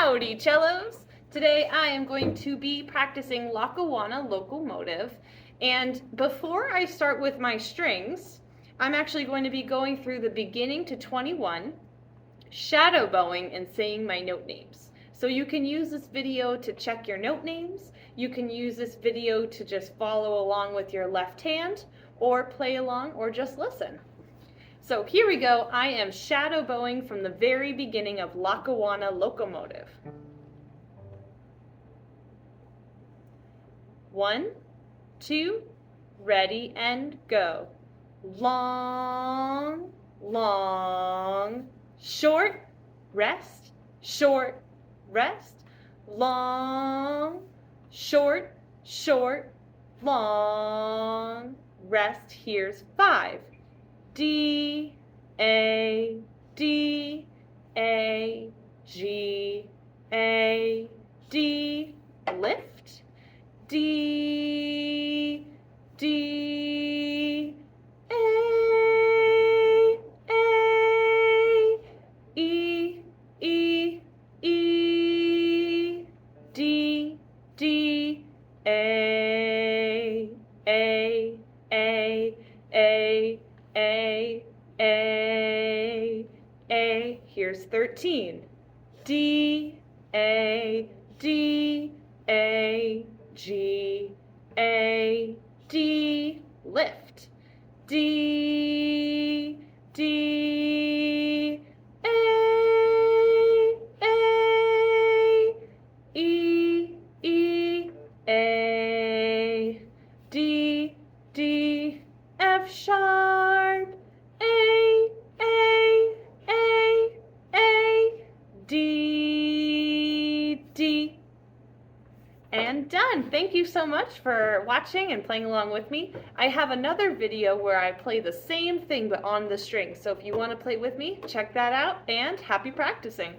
Howdy, cellos! Today I am going to be practicing Lackawanna Locomotive, and before I start with my strings, I'm actually going to be going through the beginning to 21, shadow bowing and saying my note names. So you can use this video to check your note names, you can use this video to just follow along with your left hand, or play along, or just listen. So here we go. I am shadow bowing from the very beginning of Lackawanna Locomotive. 1, 2, ready and go. Long, long, short, rest, long, short, long, rest. Here's 5. D, A, D, A, G, A, D, lift, D, D, A, E, E, E, D, D, A, A, A, A. Here's 13. D, A, D, A, G, A, D, lift. D, D, A, E, E, A, D, D, F sharp, A, D, D. And done. Thank you so much for watching and playing along with me. I have another video where I play the same thing but on the strings. So if you want to play with me, check that out, and happy practicing.